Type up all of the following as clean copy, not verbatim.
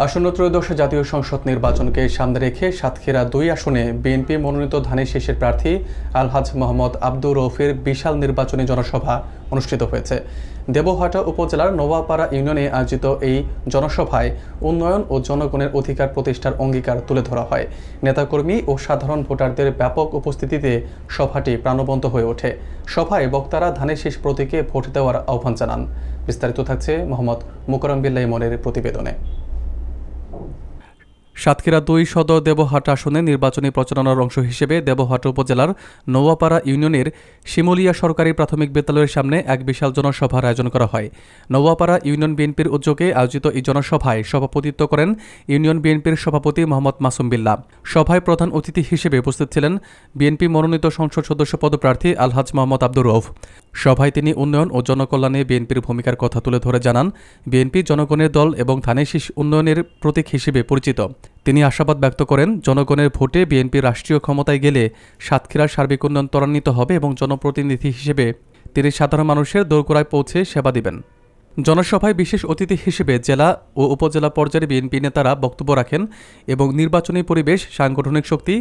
আসন্ন ত্রয়োদশ জাতীয় সংসদ নির্বাচনকে সামনে রেখে সাতক্ষীরা ২ আসনে বিএনপি মনোনীত ধানের শীষের প্রার্থী আলহাজ মোহাম্মদ আব্দুর রৌফের বিশাল নির্বাচনী জনসভা অনুষ্ঠিত হয়েছে। দেবহাটা উপজেলার নোয়াপাড়া ইউনিয়নে আয়োজিত এই জনসভায় উন্নয়ন ও জনগণের অধিকার প্রতিষ্ঠার অঙ্গীকার তুলে ধরা হয়। নেতাকর্মী ও সাধারণ ভোটারদের ব্যাপক উপস্থিতিতে সভাটি প্রাণবন্ত হয়ে ওঠে। সভায় বক্তারা ধানের শীষ প্রতীকে ভোট দেওয়ার আহ্বান জানান। বিস্তারিত থাকছে মোহাম্মদ মুকরম বিল্লাহ ইমনের প্রতিবেদনে। সাতক্ষীরা ২ সদর দেবহাটা আসনে নির্বাচনী প্রচারণার অংশ হিসেবে দেবহাটা উপজেলার নোয়াপাড়া ইউনিয়নের শিমুলিয়া সরকারি প্রাথমিক বিদ্যালয়ের সামনে এক বিশাল জনসভার আয়োজন করা হয়। নোয়াপাড়া ইউনিয়ন বিএনপির উদ্যোগে আয়োজিত এই জনসভায় সভাপতিত্ব করেন ইউনিয়ন বিএনপির সভাপতি মোহাম্মদ মাসুম বিল্লাহ। সভায় প্রধান অতিথি হিসেবে উপস্থিত ছিলেন বিএনপি মনোনীত সংসদ সদস্য পদপ্রার্থী আলহাজ মোহাম্মদ আব্দুর রৌফ। সভায় তিনি উন্নয়ন ও জনকল্যাণে বিএনপির ভূমিকার কথা তুলে ধরে জানান, বিএনপি জনগণের দল এবং ধানের শীষ উন্নয়নের প্রতীক হিসেবে পরিচিত। তিনি আশাবাদ ব্যক্ত করেন, জনগণের ভোটে বিএনপি রাষ্ট্রীয় ক্ষমতায় গেলে সাতক্ষীরার সার্বিক উন্নয়ন ত্বরান্বিত হবে এবং জনপ্রতিনিধি হিসেবে তিনি সাধারণ মানুষের দোরগোড়ায় পৌঁছে সেবা দিবেন। জনসভায় বিশেষ অতিথি হিসেবে জেলা ও উপজেলা পর্যায়ে বিএনপি নেতারা বক্তব্য রাখেন এবং নির্বাচনী পরিবেশ, সাংগঠনিক শক্তি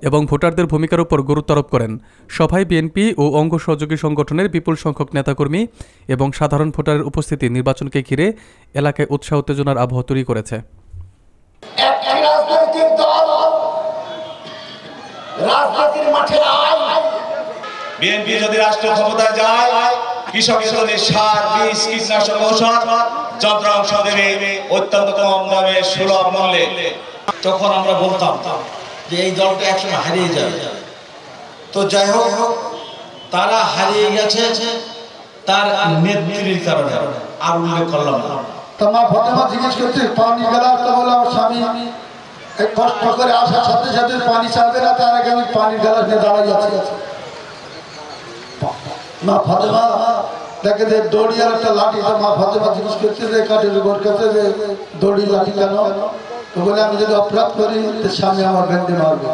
এবং ভোটারদের ভূমিকার উপর গুরুত্ব আরোপ করেন। সভায় বিএনপি ও অঙ্গ সহযোগী সংগঠনের বিপুল সংখ্যক নেতাকর্মী এবং সাধারণ ভোটারের উপস্থিতি নির্বাচনকে ঘিরে এলাকায় উৎসাহ উত্তেজনার আবহ তৈরি করেছে। একটি রাজনৈতিক দল রাজনীতির মাঠে বিএনপি যদি রাষ্ট্রীয় ক্ষমতায় যায়, কৃষকের জন্য সার, বীজ, কীটনাশক, ঔষধ, যন্ত্রাংশ দেবে অত্যন্ত কম দামে সুলভ মূল্যে। তখন আমরা বলতাম যে এই দলটা একসময় হারিয়ে যাবে। তো যাই হোক, তারা হারিয়ে গেছে তার নেত্রীর কারণে, আর উল্লেখ করলাম না। মা ফাতেমা জিজ্ঞেস করছে পানি গেলার, তো বলে আমার স্বামী কষ্ট করে আসার সাথে সাথে পানি চাইবে না, তার আগে আমি পানির গেলাস নিয়ে দাঁড়াই আছি। মা ফাতেমা দেখে যে দড়ি আর একটা লাঠি, তো মা ফাতেমা জিজ্ঞেস করছে যে কাঠের উপর কাছে যে দড়ি লাঠি কেন? তো বলে আমি যদি অপরাধ করি স্বামী আমার বেঁধে মারবে।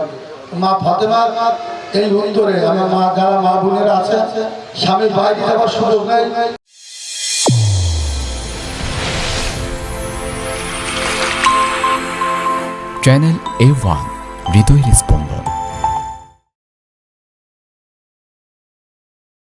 মা ফাতেমার এই উত্তরে আমার মা যারা মা বোনেরা আছে, স্বামীর বাইরে যাওয়ার সুযোগ নেই। চ্যানেল A1 হৃদয়ের স্পন্দন।